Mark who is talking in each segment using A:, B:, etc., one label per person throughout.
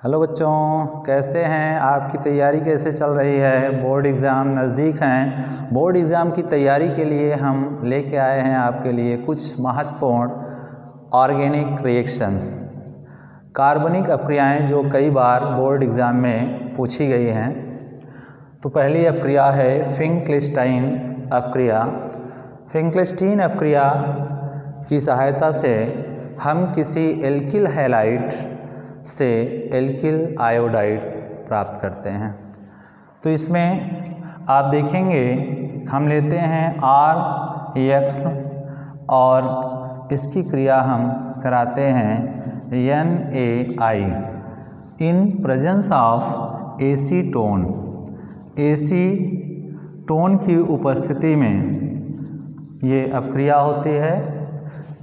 A: Hello बच्चों, कैसे हैं? आपकी तैयारी कैसे चल रही है? बोर्ड एग्ज़ाम नज़दीक हैं। बोर्ड एग्ज़ाम की तैयारी के लिए हम लेके आए हैं आपके लिए कुछ महत्वपूर्ण ऑर्गेनिक रिएक्शंस, कार्बनिक अपक्रियाएं जो कई बार बोर्ड एग्ज़ाम में पूछी गई हैं। तो पहली अपक्रिया है फिंकलिस्टाइन अपक्रिया। फिंकलिस्टीन अपक्रिया की सहायता से हम किसी एल्किल हैलाइड से एल्किल आयोडाइड प्राप्त करते हैं। तो इसमें आप देखेंगे हम लेते हैं RX और इसकी क्रिया हम कराते हैं NaI in presence of acetone. Acetone की उपस्थिति में ये अपक्रिया होती है।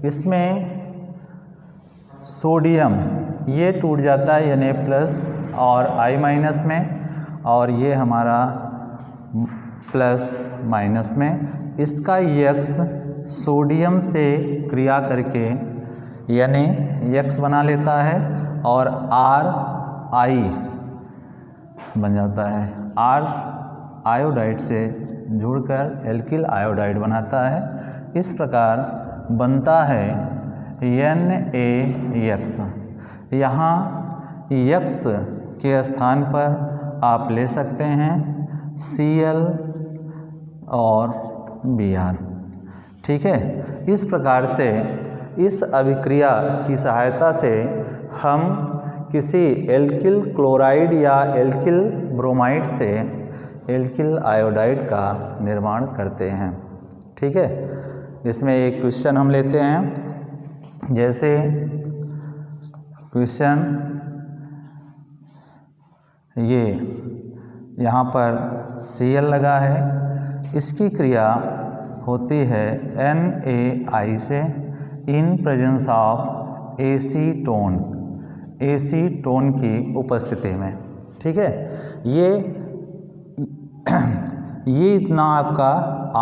A: इसमें सोडियम ये टूट जाता है Na+ और I- में, और ये हमारा प्लस में। इसका X सोडियम से क्रिया करके Na बना लेता है और RI बन जाता है। R आयोडाइड से जुड़कर एल्किल आयोडाइड बनाता है। इस प्रकार बनता है NaX। यहाँ X के स्थान पर आप ले सकते हैं Cl और Br। ठीक है, इस प्रकार से इस अभिक्रिया की सहायता से हम किसी एल्किल क्लोराइड या एल्किल ब्रोमाइड से एल्किल आयोडाइड का निर्माण करते हैं। ठीक है, इसमें एक क्वेश्चन हम लेते हैं। जैसे क्वेश्चन ये यहाँ पर Cl लगा है, इसकी क्रिया होती है NaI से in presence of acetone, acetone की उपस्थिति में। ठीक है, ये इतना आपका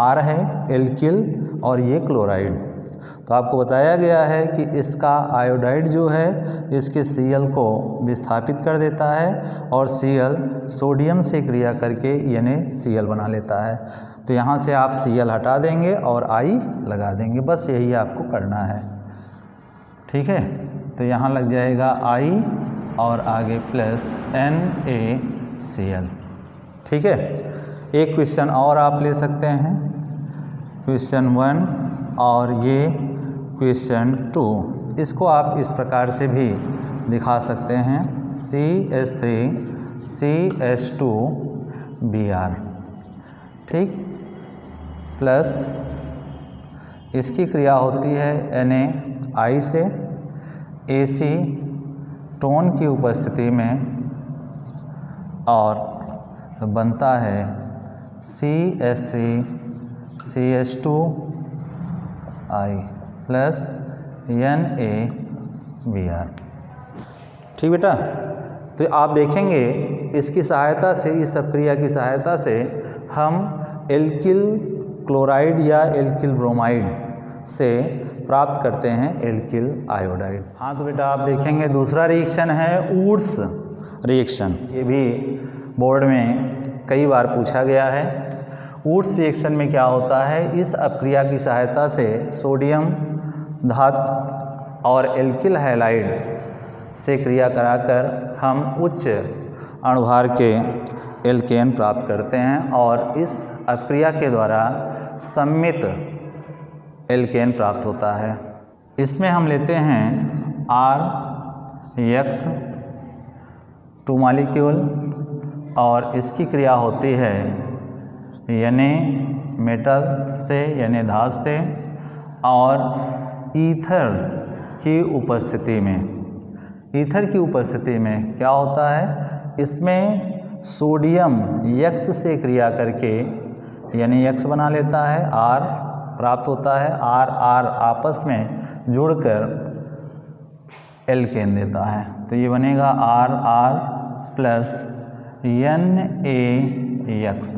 A: R है एल्किल और ये क्लोराइड। तो आपको बताया गया है कि इसका आयोडाइड जो है इसके Cl को विस्थापित कर देता है और Cl सोडियम से क्रिया करके NaCl बना लेता है। तो यहाँ से आप Cl हटा देंगे और I लगा देंगे, बस यही आपको करना है। ठीक है, तो यहाँ लग जाएगा I और आगे प्लस NaCl। ठीक है, एक क्वेश्चन और आप ले सकते हैं, क्वेश्चन 1 और ये क्वेश्चन 2। इसको आप इस प्रकार से भी दिखा सकते हैं CH3 CH2 Br। ठीक, प्लस इसकी क्रिया होती है NaI से एसीटोन की उपस्थिति में और बनता है CH3 CH2I प्लस NaBr। ठीक बेटा, तो आप देखेंगे इसकी सहायता से, इस अपक्रिया की सहायता से हम एल्किल क्लोराइड या एल्किल ब्रोमाइड से प्राप्त करते हैं एल्किल आयोडाइड। हाँ तो बेटा आप देखेंगे दूसरा रिएक्शन है वुड्स रिएक्शन। ये भी बोर्ड में कई बार पूछा गया है। वुड्स रिएक्शन में क्या होता है, इस अपक्रिया की सहायता से सोडियम धातु और एल्किल हैलाइड से क्रिया कराकर हम उच्च अणुभार के एल्केन प्राप्त करते हैं और इस अपक्रिया के द्वारा सम्मित एल्केन प्राप्त होता है। इसमें हम लेते हैं RX 2 मॉलिक्यूल और इसकी क्रिया होती है Na मेटल से, Na धातु से और ईथर की उपस्थिति में। ईथर की उपस्थिति में क्या होता है, इसमें सोडियम X से क्रिया करके X बना लेता है, R प्राप्त होता है, R आपस में जुड़कर एल्केन देता है। तो ये बनेगा RR प्लस NaX।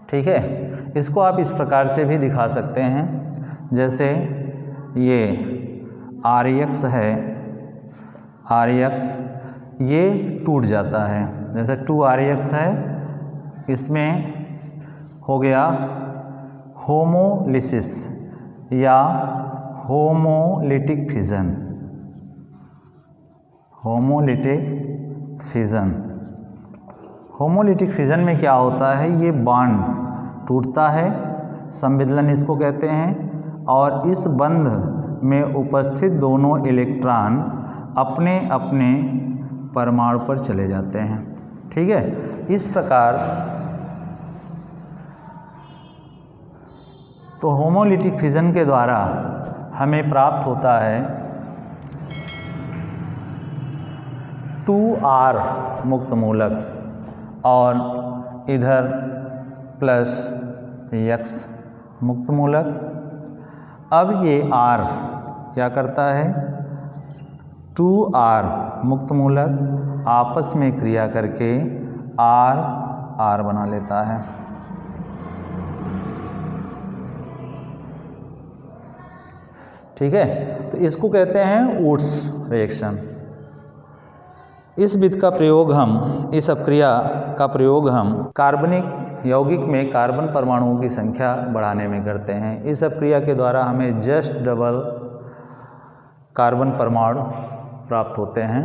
A: ठीक है, इसको आप इस प्रकार से भी दिखा सकते हैं, जैसे ये RX है, RX ये टूट जाता है। जैसे 2ReX है, इसमें हो गया होमोलिसिस या homolytic fission. Homolytic fission, homolytic fission में क्या होता है, ये बॉन्ड टूटता है, संविदलन इसको कहते हैं, और इस बंध में उपस्थित दोनों इलेक्ट्रॉन अपने अपने परमाणु पर चले जाते हैं। ठीक है, इस प्रकार तो होमोलिटिक फिजन के द्वारा हमें प्राप्त होता है 2R मुक्त मूलक और इधर प्लस X मुक्त मूलक। अब ये R क्या करता है, 2R मुक्त मूलक आपस में क्रिया करके R बना लेता है। ठीक है, तो इसको कहते हैं वुड्स रिएक्शन। इस विधि का प्रयोग हम, इस अपक्रिया का प्रयोग हम कार्बनिक यौगिक में कार्बन परमाणुओं की संख्या बढ़ाने में करते हैं। इस अपक्रिया के द्वारा हमें जस्ट डबल कार्बन परमाणु प्राप्त होते हैं।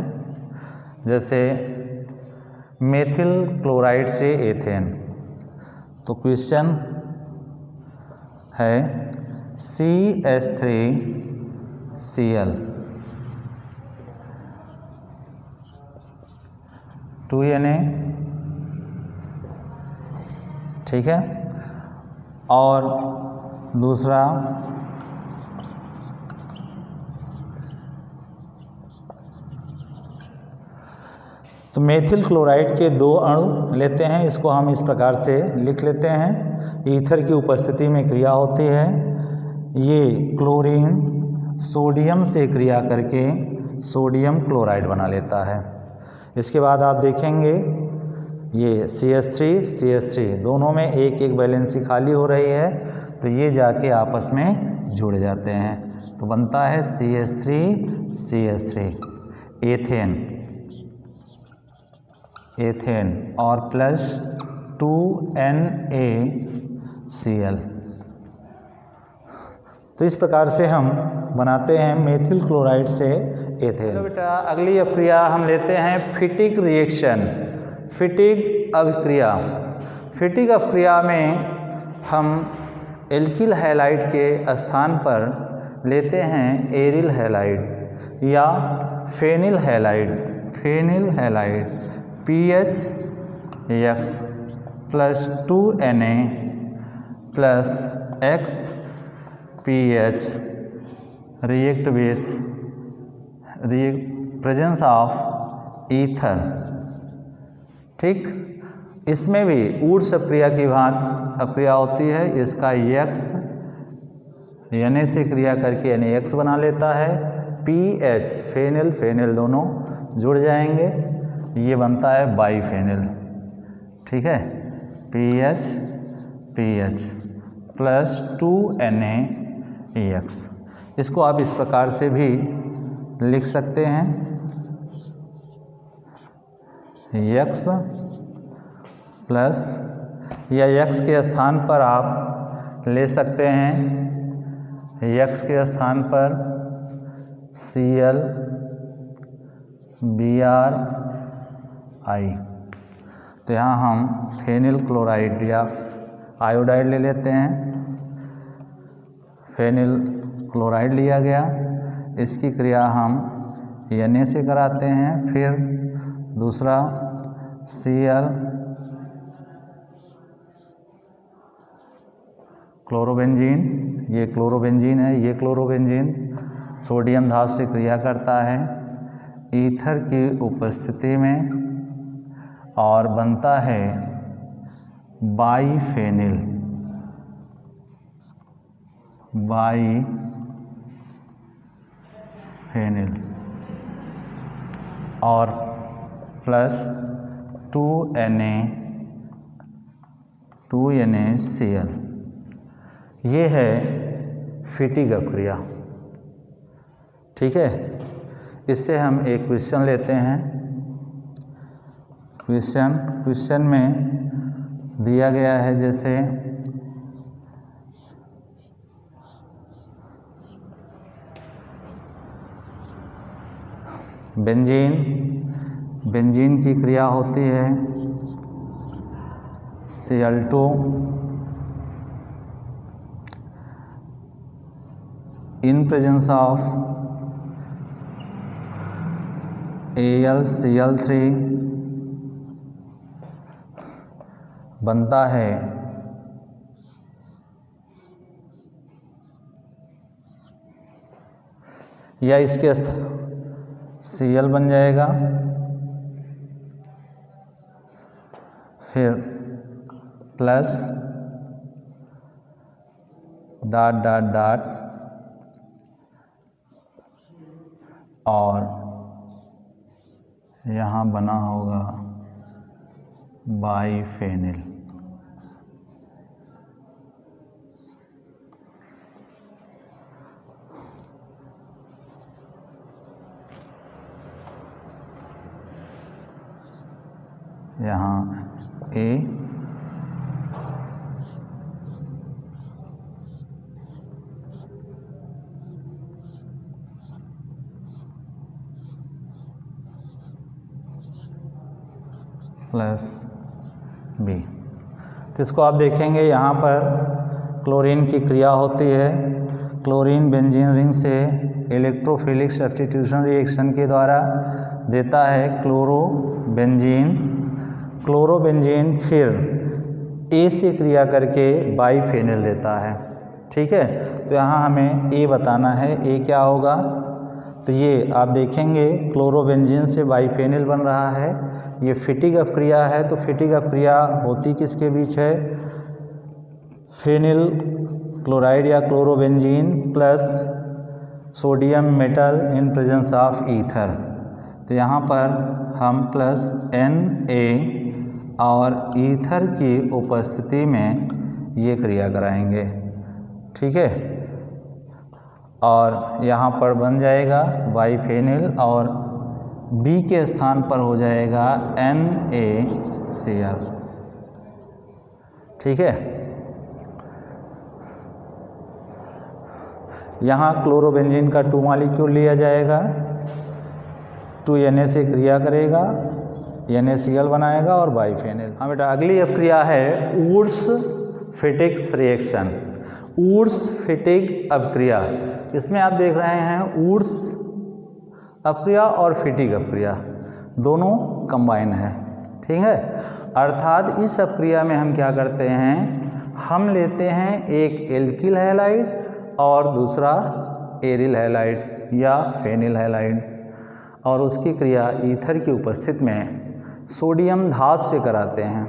A: जैसे मेथिल क्लोराइड से एथेन, तो क्वेश्चन है CH3Cl 2Na, ठीक है, और दूसरा तो मेथिल क्लोराइड के 2 अणु लेते हैं, इसको हम इस प्रकार से लिख लेते हैं। ईथर की उपस्थिति में क्रिया होती है, ये क्लोरीन सोडियम से क्रिया करके सोडियम क्लोराइड बना लेता है। इसके बाद आप देखेंगे ये CH3 दोनों में एक एक वैलेंसी खाली हो रही है, तो ये जाके आपस में जुड़ जाते हैं, तो बनता है CH3 एथेन और प्लस 2NaCl। तो इस प्रकार से हम बनाते हैं मेथिल क्लोराइड से एथेन। तो बेटा अगली अपक्रिया हम लेते हैं फिटिक रिएक्शन, फिटिक अभिक्रिया। फिटिक अपक्रिया में हम एल्किल हैलाइड के स्थान पर लेते हैं एरिल हैलाइड या phenyl halide PHX plus 2Na plus XPH react with presence of ether. ठीक, इसमें भी वुड्स अपक्रिया की भांति अपक्रिया होती है। इसका X Na से क्रिया करके NaX बना लेता है, PH फेनिल दोनों जुड़ जाएंगे, ये बनता है बाईफेनिल। ठीक है, PH प्लस 2NaX। इसको आप इस प्रकार से भी लिख सकते हैं, X प्लस, या X के स्थान पर आप ले सकते हैं, X के स्थान पर Cl Br I। तो यहाँ हम फेनिल क्लोराइड या आयोडाइड ले लेते हैं। फेनिल क्लोराइड लिया गया, इसकी क्रिया हम Na से कराते हैं, फिर दूसरा Cl क्लोरोबेंजीन, ये क्लोरोबेंजीन है, ये क्लोरोबेंजीन सोडियम धातु से क्रिया करता है ईथर की उपस्थिति में और बनता है बाईफेनिल और प्लस 2NaCl। ये है फिटिक अपक्रिया। ठीक है, इससे हम एक क्वेश्चन लेते हैं। क्वेश्चन में दिया गया है जैसे बेंजीन की क्रिया होती है Cl2 in presence of AlCl3 बनता है या इसके Cl बन जाएगा, फिर प्लस डॉट डॉट डॉट और यहाँ बना होगा बाइफेनिल। यहाँ A प्लस बी। तो इसको आप देखेंगे यहाँ पर क्लोरीन की क्रिया होती है। क्लोरीन बेंजीन रिंग से इलेक्ट्रोफिलिक सब्स्टिट्यूशन रिएक्शन के द्वारा देता है क्लोरोबेंजीन फिर ए से क्रिया करके बाइफेनिल देता है। ठीक है, तो यहाँ हमें ए बताना है, ए क्या होगा। तो ये आप देखेंगे क्लोरोबेंजीन से बाइफेनिल बन रहा है, ये फिटिक अपक्रिया है। तो फिटिक अपक्रिया होती किसके बीच है, फेनिल क्लोराइड या chlorobenzene plus sodium metal in presence of ether. तो यहाँ पर हम प्लस Na और ईथर की उपस्थिति में ये क्रिया कराएंगे। ठीक है, और यहाँ पर बन जाएगा बाइफेनिल और B के स्थान पर हो जाएगा NaCl। ठीक है, यहाँ क्लोरोबेंजीन का 2 मॉलिक्यूल लिया जाएगा, 2Na से क्रिया करेगा, NaCl बनाएगा और बाइफेनिल। हाँ बेटा, अगली अपक्रिया है वुड्स-फिटिक रिएक्शन। वुड्स-फिटिक अपक्रिया, इसमें आप देख रहे हैं वुड्स अपक्रिया और फिटिक अपक्रिया दोनों कंबाइन है। ठीक है, अर्थात इस अपक्रिया में हम क्या करते हैं, हम लेते हैं एक एल्किल हैलाइड और दूसरा एरिल हैलाइड या फेनिल हैलाइड, और उसकी क्रिया ईथर की उपस्थिति में सोडियम धातु से कराते हैं।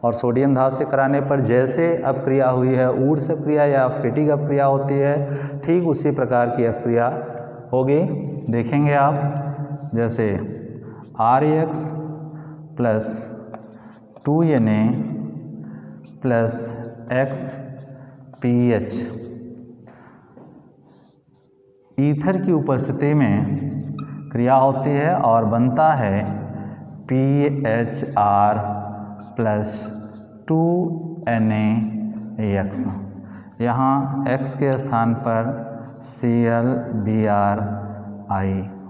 A: और सोडियम धातु से कराने पर जैसे अपक्रिया हुई है वुड्स अपक्रिया या फिटिक अपक्रिया होती है, ठीक उसी प्रकार की अपक्रिया होगी। देखेंगे आप, जैसे RX plus 2Na plus XPH ether की उपस्थिति में क्रिया होती है और बनता है PHR प्लस 2NaX। यहाँ X के स्थान पर ClBrI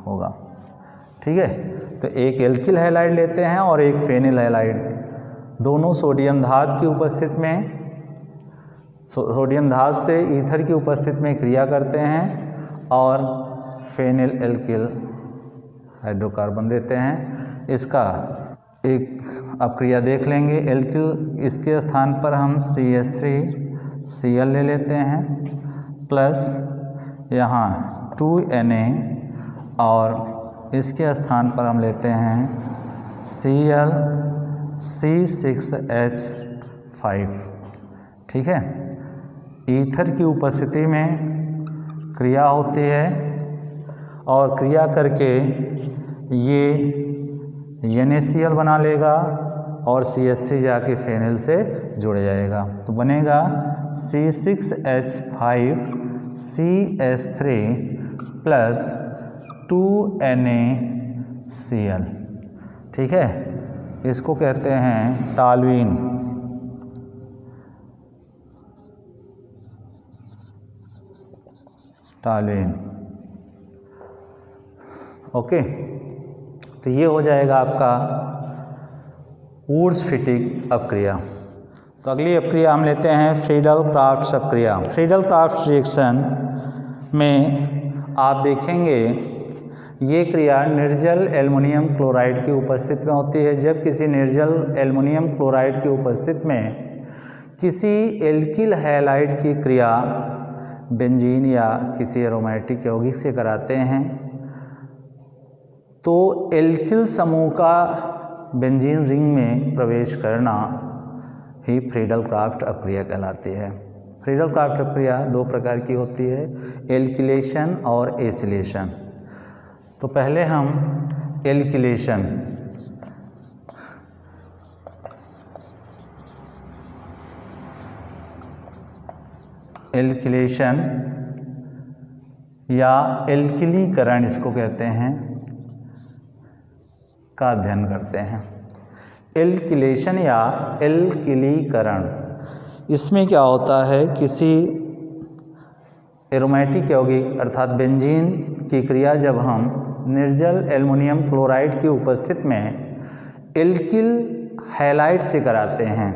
A: होगा। ठीक है, तो एक एल्किल हैलाइड लेते हैं और एक फेनिल हैलाइड, दोनों सोडियम धातु की उपस्थिति में, सोडियम धातु से ईथर की उपस्थिति में क्रिया करते हैं और फेनिल एल्किल हाइड्रोकार्बन देते हैं। इसका एक अपक्रिया देख लेंगे। एल्किल, इसके स्थान पर हम CH3Cl ले लेते हैं प्लस यहाँ 2Na और इसके स्थान पर हम लेते हैं ClC6H5। ठीक है, ईथर की उपस्थिति में क्रिया होती है और क्रिया करके ये NaCl बना लेगा और CH3 जाके फेनिल से जुड़ जाएगा। तो बनेगा C6H5CH3 प्लस 2NaCl। ठीक है, इसको कहते हैं टॉल्यूइन। Toluene, okay. तो ये हो जाएगा आपका वुर्ट्ज़-फिटिक अपक्रिया। तो अगली अपक्रिया हम लेते हैं फ्रीडल-क्राफ्ट्स अपक्रिया। फ्रीडल-क्राफ्ट्स रिएक्शन में आप देखेंगे ये क्रिया निर्जल एल्युमिनियम क्लोराइड की उपस्थिति में होती है। जब किसी निर्जल एल्युमिनियम क्लोराइड की उपस्थिति में किसी एल्किल हैलाइड की क्रिया बेंजीन या किसी एरोमेटिक यौगिक से कराते हैं तो एल्किल समूह का बेंजीन रिंग में प्रवेश करना ही फ्रीडल-क्राफ्ट अपक्रिया कहलाती है। फ्रीडल-क्राफ्ट अपक्रिया दो प्रकार की होती है, एल्किलेशन और एसिलेशन। तो पहले हम एल्किलेशन, एल्किलेशन या एल्किलीकरण इसको कहते हैं का अध्ययन करते हैं। एल्किलेशन या एल्किलीकरण, इसमें क्या होता है, किसी एरोमेटिक यौगिक अर्थात बेंजीन की क्रिया जब हम निर्जल एल्युमिनियम क्लोराइड की उपस्थिति में एल्किल हैलाइड से कराते हैं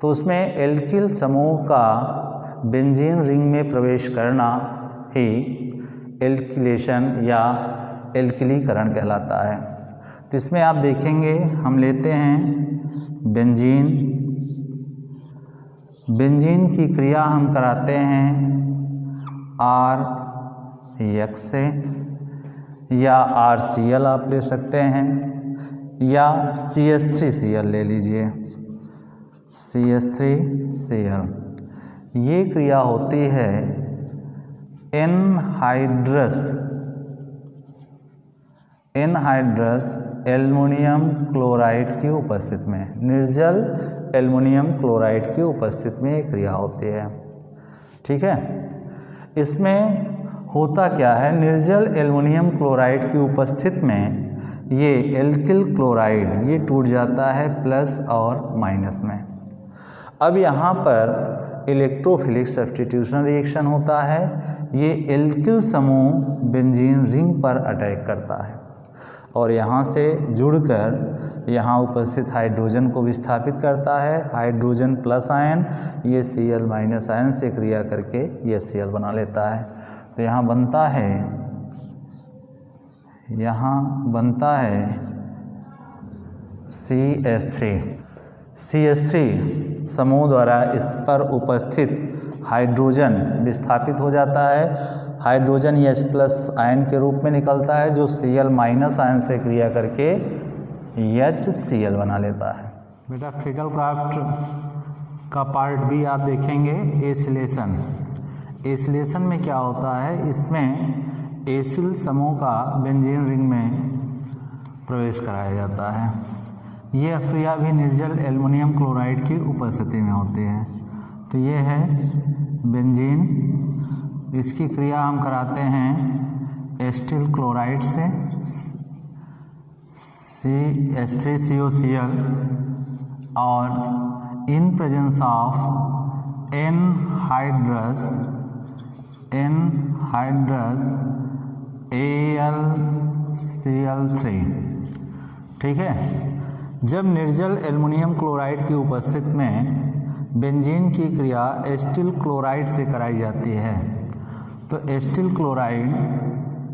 A: तो उसमें एल्किल समूह का बेंजीन रिंग में प्रवेश करना ही एल्किलेशन या एल्किलीकरण कहलाता है। तो इसमें आप देखेंगे हम लेते हैं बेंजीन, बेंजीन की क्रिया हम कराते हैं RX से या RCl आप ले सकते हैं या CH3Cl ले लीजिए, CH3Cl। ये क्रिया होती है एनहाइड्रस एल्युमिनियम क्लोराइड की उपस्थिति में, निर्जल एल्युमिनियम क्लोराइड की उपस्थिति में ये क्रिया होती है। ठीक है, इसमें होता क्या है, निर्जल एल्युमिनियम क्लोराइड की उपस्थिति में ये एल्किल क्लोराइड ये टूट जाता है प्लस और माइनस में। अब यहाँ पर इलेक्ट्रोफिलिक सब्स्टिट्यूशन रिएक्शन होता है। ये एल्किल समूह बेंजीन रिंग पर अटैक करता है और यहाँ से जुड़कर यहाँ उपस्थित हाइड्रोजन को विस्थापित करता है। हाइड्रोजन प्लस आयन ये Cl माइनस आयन से क्रिया करके ये Cl बना लेता है। तो यहाँ बनता है CH3 समूह द्वारा इस पर उपस्थित हाइड्रोजन विस्थापित हो जाता है। हाइड्रोजन H प्लस आयन के रूप में निकलता है जो Cl माइनस आयन से क्रिया करके HCl बना लेता है। बेटा फ्रीडल-क्राफ्ट का पार्ट बी आप देखेंगे एसिलेशन। एसिलेशन में क्या होता है, इसमें एसिल समूह का बेंजीन रिंग में प्रवेश कराया जाता है। ये अपक्रिया भी निर्जल एल्युमिनियम क्लोराइड की उपस्थिति में होती है। तो ये है बेंजीन, इसकी क्रिया हम कराते हैं एस्टिल क्लोराइड से CH3COCl और in presence of anhydrous AlCl3। ठीक है, जब निर्जल एल्युमिनियम क्लोराइड की उपस्थिति में बेंजीन की क्रिया एस्टिल क्लोराइड से कराई जाती है तो एस्टिल क्लोराइड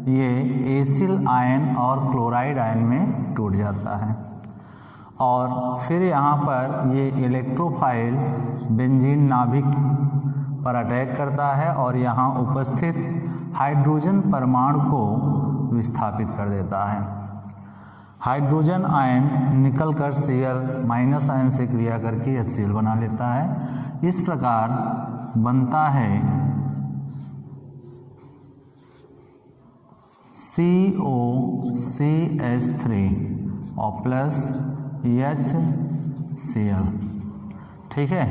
A: ये एसिल आयन और क्लोराइड आयन में टूट जाता है और फिर यहाँ पर ये इलेक्ट्रोफाइल बेंजीन नाभिक पर अटैक करता है और यहाँ उपस्थित हाइड्रोजन परमाणु को विस्थापित कर देता है। हाइड्रोजन आयन निकलकर Cl माइनस आयन से क्रिया करके HCl बना लेता है। इस प्रकार बनता है COCH3 और प्लस HCl। ठीक है,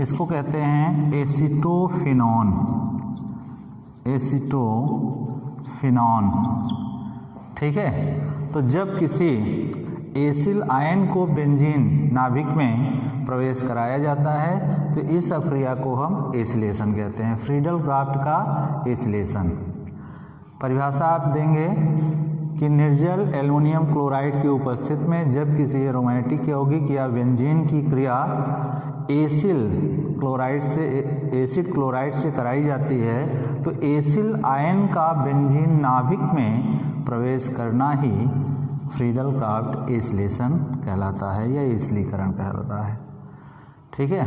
A: इसको कहते हैं एसीटोफिनॉन। ठीक है, तो जब किसी एसिल आयन को बेंजीन नाभिक में प्रवेश कराया जाता है, तो इस अभिक्रिया को हम एसिलेशन कहते हैं, फ्रीडल क्राफ्ट का एसिलेशन। परिभाषा आप देंगे कि निर्जल एल्युमिनियम क्लोराइड की उपस्थिति में जब किसी एरोमेटिक यौगिक या बेंजीन की क्रिया एसिड क्लोराइड से कराई जाती है, तो एसिल आयन का बेंजीन नाभिक में प्रवेश करना ही फ्रीडल क्राफ्ट एसिलेशन कहलाता है या एसिलीकरण कहलाता है। ठीक है,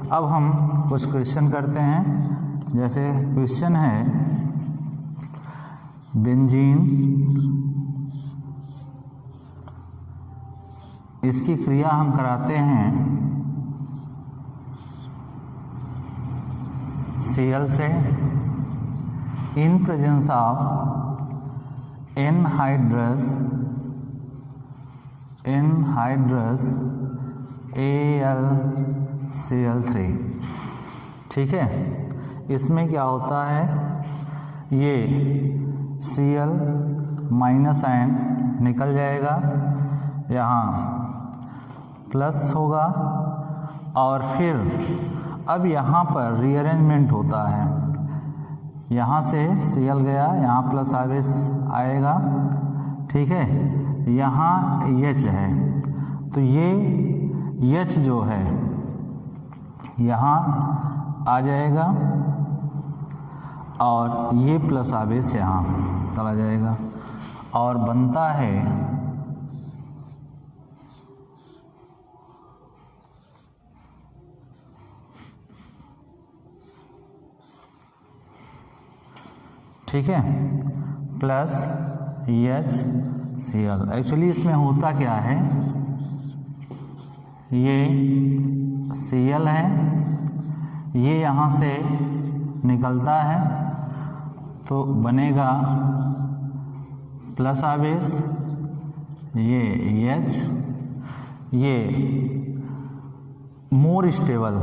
A: अब हम कुछ क्वेश्चन करते हैं। जैसे क्वेश्चन है, बेंजीन इसकी क्रिया हम कराते हैं Cl से in presence of anhydrous AlCl3। ठीक है, इसमें क्या होता है, ये Cl माइनस आयन निकल जाएगा, यहाँ प्लस होगा और फिर अब यहाँ पर रीअरेंजमेंट होता है, यहाँ से Cl गया, यहाँ प्लस आवेश आएगा। ठीक है, यहाँ H है, तो ये H जो है यहाँ आ जाएगा और ये प्लस आवेश यहाँ चला जाएगा और बनता है ठीक है प्लस HCl। एक्चुअली इसमें होता क्या है, ये Cl है, ये यहाँ से निकलता है तो बनेगा प्लस आवेश, ये H, ये मोर स्टेबल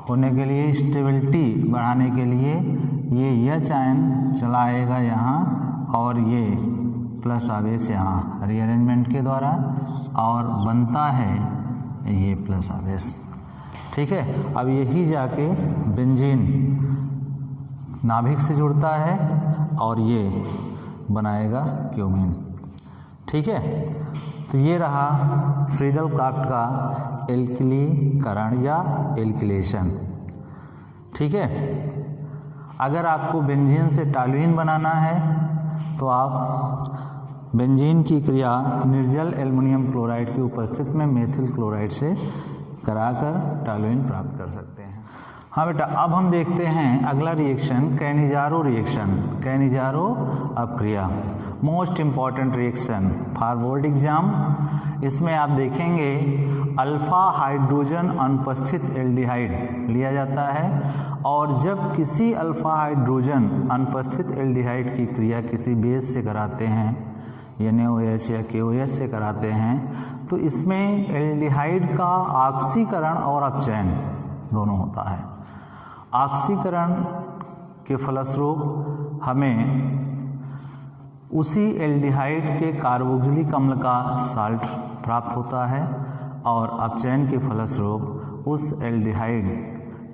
A: होने के लिए, स्टेबिलिटी बढ़ाने के लिए ये H आयन चला आएगा यहाँ और ये प्लस आवेश यहाँ रीअरेंजमेंट के द्वारा और बनता है ये प्लस आवेश। ठीक है, अब यही जाके बेंजीन नाभिक से जुड़ता है और ये बनाएगा क्यूमीन। ठीक है, तो ये रहा फ्रीडल क्राफ्ट का एल्किलीकरण या एल्किलेशन। ठीक है, अगर आपको बेंजीन से टॉल्यूइन बनाना है तो आप बेंजीन की क्रिया निर्जल एल्युमिनियम क्लोराइड की उपस्थिति में मेथिल क्लोराइड से कराकर टॉल्यूइन प्राप्त कर सकते हैं। हाँ बेटा, अब हम देखते हैं अगला रिएक्शन, कैनिजारो रिएक्शन। कैनिजारो अपक्रिया most important reaction for board exam. इसमें आप देखेंगे अल्फा हाइड्रोजन अनुपस्थित एल्डिहाइड लिया जाता है और जब किसी अल्फा हाइड्रोजन अनुपस्थित एल्डिहाइड की क्रिया किसी बेस से कराते हैं, NaOH या KOH से कराते हैं, तो इसमें एल्डिहाइड का ऑक्सीकरण और अपचयन दोनों होता है। ऑक्सीकरण के फलस्वरूप हमें उसी एल्डिहाइड के कार्बोक्सिलिक अम्ल का साल्ट प्राप्त होता है और अपचयन के फलस्वरूप उस एल्डिहाइड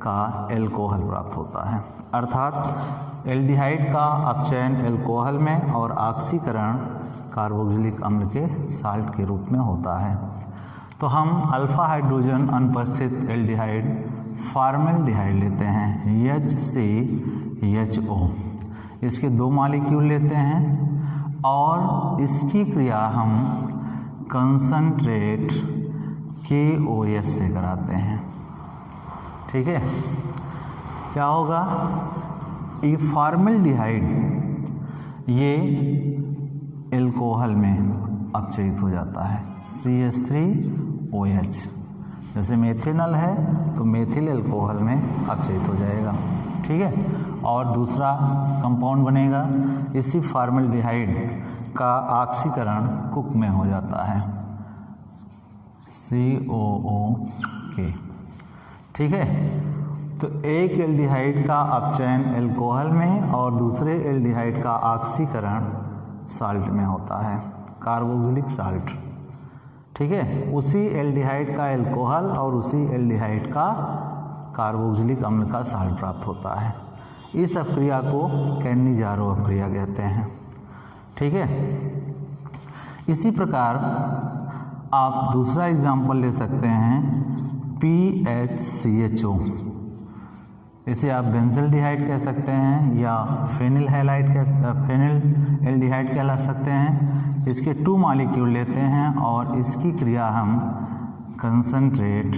A: का एल्कोहल प्राप्त होता है। अर्थात एल्डिहाइड का अपचयन एल्कोहल में और ऑक्सीकरण कार्बोक्सिलिक अम्ल के साल्ट के रूप में होता है। तो हम अल्फा हाइड्रोजन अनुपस्थित एल्डिहाइड फॉर्मेल्डिहाइड लेते हैं HCHO। इसके 2 मॉलिक्यूल लेते हैं और इसकी क्रिया हम कंसंट्रेट KOH से कराते हैं। ठीक है, क्या होगा, ये फॉर्मेल्डिहाइड ये एल्कोहल में अपचयित हो जाता है, CH3OH। जैसे मेथिनल है तो मेथिल एल्कोहल में अपचयित हो जाएगा। ठीक है, और दूसरा कंपाउंड बनेगा, इसी फॉर्मेल्डिहाइड का ऑक्सीकरण कुक में हो जाता है, COOK। ठीक है, तो एक एल्डिहाइड का अपचयन एल्कोहल में और दूसरे एल्डिहाइड का ऑक्सीकरण साल्ट में होता है, कार्बोक्सिलिक साल्ट। ठीक है, उसी एल्डिहाइड का एल्कोहल और उसी एल्डिहाइड का कार्बोक्सिलिक अम्ल का साल्ट प्राप्त होता है। इस अपक्रिया को कैनिजारो अपक्रिया कहते हैं। ठीक है, इसी प्रकार आप दूसरा एग्जाम्पल ले सकते हैं PHCHO। इसे आप बेंजल्डिहाइड कह सकते हैं या फेनिल एल्डिहाइड कहला सकते हैं। इसके 2 मॉलिक्यूल लेते हैं और इसकी क्रिया हम कंसंट्रेट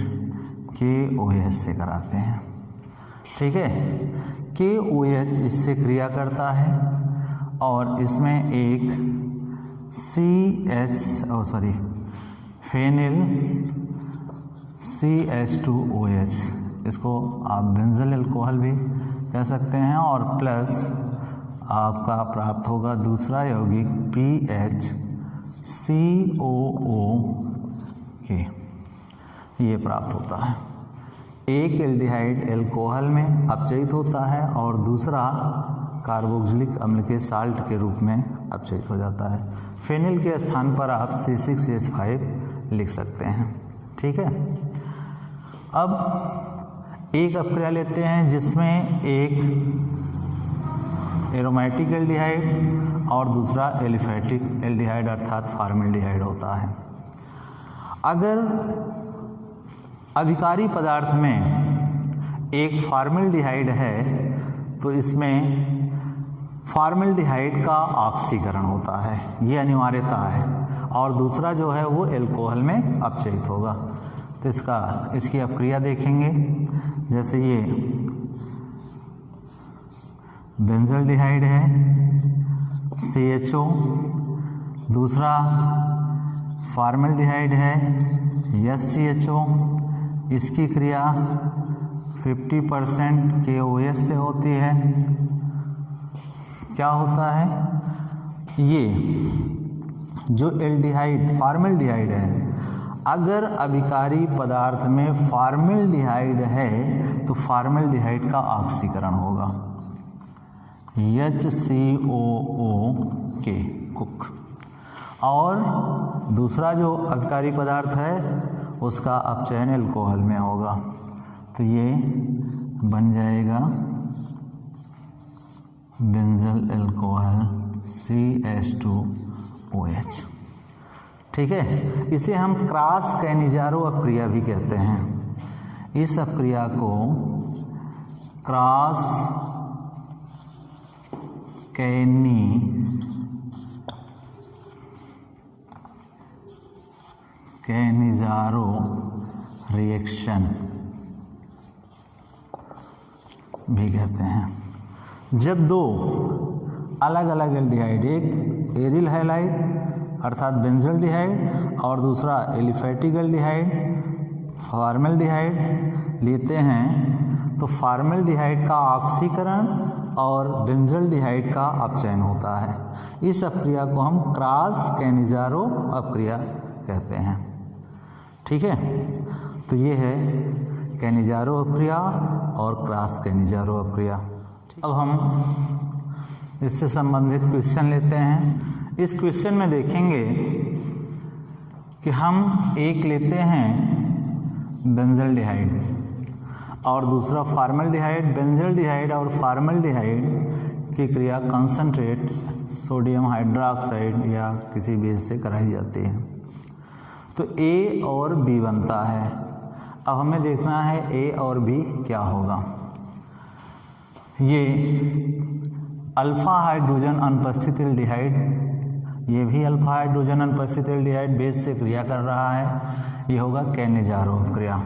A: KOH से कराते हैं। ठीक है, KOH इससे क्रिया करता है और इसमें एक फेनिल CH2OH, इसको आप बेंजल अल्कोहल भी कह सकते हैं, और प्लस आपका प्राप्त होगा दूसरा यौगिक PHCOOH, ये प्राप्त होता है। एक एल्डिहाइड अल्कोहल में अपचयित होता है और दूसरा कार्बोक्सिलिक अम्ल के साल्ट के रूप में अपचयित हो जाता है। फेनिल के स्थान पर आप C6H5 लिख सकते हैं। ठीक है, अब एक अपक्रिया लेते हैं जिसमें एक एरोमेटिक एल्डिहाइड और दूसरा एलिफेटिक एल्डिहाइड अर्थात फॉर्मल्डिहाइड होता है। अगर अभिकारी पदार्थ में एक फॉर्मल्डिहाइड है तो इसमें फॉर्मल्डिहाइड का ऑक्सीकरण होता है, ये अनिवार्यता है, और दूसरा जो है वो एल्कोहल में अपचयित होगा। तो इसकी अपक्रिया देखेंगे। जैसे ये बेंजल्डिहाइड है CHO, दूसरा फॉर्मल्डिहाइड है SCHO, इसकी क्रिया 50% KOH से होती है। क्या होता है, ये जो एल्डिहाइड फॉर्मल्डिहाइड है, अगर अभिकारी पदार्थ में फॉर्मल्डिहाइड है तो फॉर्मल्डिहाइड का ऑक्सीकरण होगा HCOOK, कुक, और दूसरा जो अभिकारी पदार्थ है उसका अपचयन एल्कोहल में होगा, तो ये बन जाएगा बेंजल अल्कोहल CH2OH। ठीक है, इसे हम क्रॉस कैनिजारो अपक्रिया भी कहते हैं। इस अपक्रिया को क्रॉस कैनिजारो रिएक्शन भी कहते हैं। जब दो अलग अलग एल्डिहाइड, एक एरिल हैलाइड अर्थात बेंजल्डिहाइड और दूसरा एलिफेटिक एल्डिहाइड फॉर्मल्डिहाइड लेते हैं तो फॉर्मल्डिहाइड का ऑक्सीकरण और बेंजल्डिहाइड का अपचयन होता है। इस अपक्रिया को हम क्रॉस कैनिजारो अपक्रिया कहते हैं। ठीक है, तो ये है कैनिजारो अपक्रिया और क्रॉस कैनिजारो अपक्रिया। अब हम इससे संबंधित क्वेश्चन लेते हैं। इस क्वेश्चन में देखेंगे कि हम एक लेते हैं बेंजल्डिहाइड और दूसरा फॉर्मल्डिहाइड। बेंजल्डिहाइड और फॉर्मल्डिहाइड की क्रिया कंसंट्रेट सोडियम हाइड्रोक्साइड या किसी बेस से कराई जाती है, तो A और B बनता है। अब हमें देखना है A और B क्या होगा। ये अल्फा हाइड्रोजन अनुपस्थित एल्डिहाइड, ये भी अल्फा हाइड्रोजन अनुपस्थित एल्डिहाइड बेस से क्रिया कर रहा है, ये होगा कैनिजारो अपक्रिया।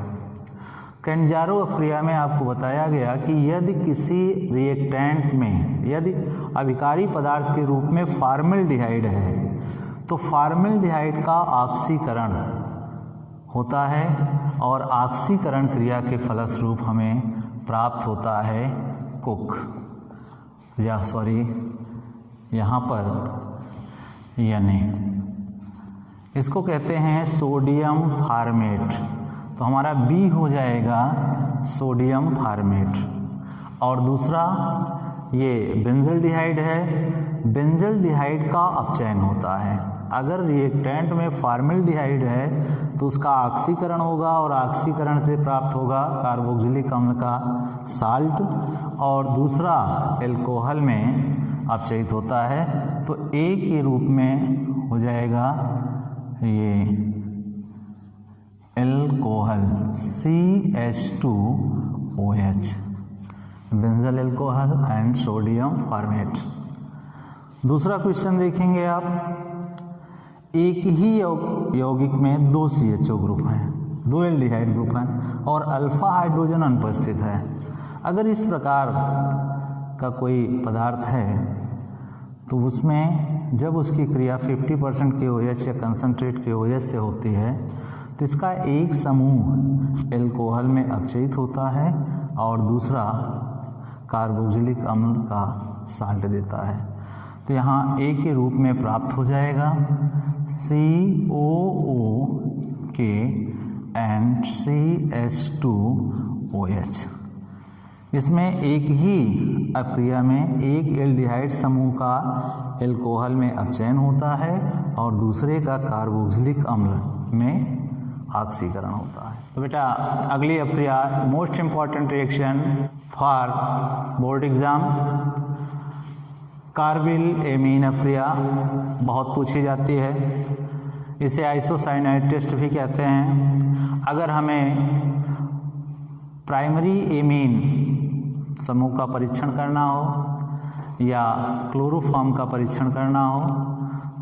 A: कैनिजारो अपक्रिया में आपको बताया गया कि यदि किसी रिएक्टेंट में यदि अभिकारी पदार्थ के रूप में फॉर्मल्डिहाइड है तो फॉर्मल्डिहाइड का ऑक्सीकरण होता है और ऑक्सीकरण क्रिया के फलस्वरूप हमें प्राप्त होता है कुक, या सॉरी यहाँ पर यानी इसको कहते हैं सोडियम फार्मेट, तो हमारा B हो जाएगा सोडियम फार्मेट। और दूसरा ये बेंजल्डिहाइड है, बेंजल्डिहाइड का अपचयन होता है अगर रिएक्टेंट में फॉर्मेल्डिहाइड है तो उसका ऑक्सीकरण होगा और ऑक्सीकरण से प्राप्त होगा कार्बोक्सिलिक अम्ल का साल्ट, और दूसरा एल्कोहल में अपचयित होता है तो A के रूप में हो जाएगा ये alcohol CH2OH, benzyl alcohol and sodium format. दूसरा क्वेश्चन देखेंगे आप, एक ही यौगिक में 2 CHO ग्रुप हैं, 2 एल्डिहाइड ग्रुप हैं और अल्फा हाइड्रोजन अनुपस्थित है। अगर इस प्रकार का कोई पदार्थ है तो उसमें जब उसकी क्रिया 50% KOH या कंसनट्रेट KOH से होती है तो इसका एक समूह एल्कोहल में अपचयित होता है और दूसरा कार्बोक्सिलिक अम्ल का साल्ट देता है। तो यहाँ A के रूप में प्राप्त हो जाएगा COOK एंड CH2OH। इसमें एक ही अपक्रिया में एक एल्डिहाइड समूह का एल्कोहल में अपचयन होता है और दूसरे का कार्बोक्सिलिक अम्ल में ऑक्सीकरण होता है। तो बेटा अगली अपक्रिया most important reaction for board exam, carbylamine अपक्रिया बहुत पूछी जाती है। इसे आइसोसाइनाइड टेस्ट भी कहते हैं। अगर हमें प्राइमरी एमीन समूह का परीक्षण करना हो या क्लोरोफॉर्म का परीक्षण करना हो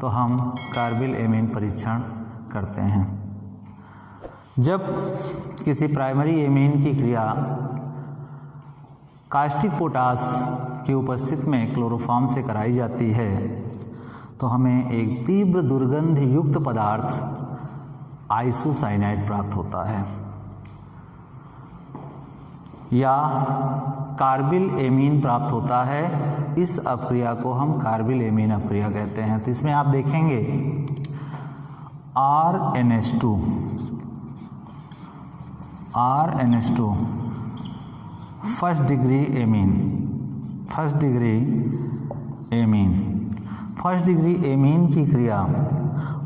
A: तो हम कार्बिल एमीन परीक्षण करते हैं। जब किसी प्राइमरी एमीन की क्रिया कास्टिक पोटास की उपस्थिति में क्लोरोफॉर्म से कराई जाती है तो हमें एक तीव्र दुर्गंध युक्त पदार्थ आइसोसाइनाइड प्राप्त होता है या कार्बिल एमीन प्राप्त होता है। इस अपक्रिया को हम कार्बिल एमीन अपक्रिया कहते हैं। तो इसमें आप देखेंगे RNH2 फर्स्ट डिग्री एमीन की क्रिया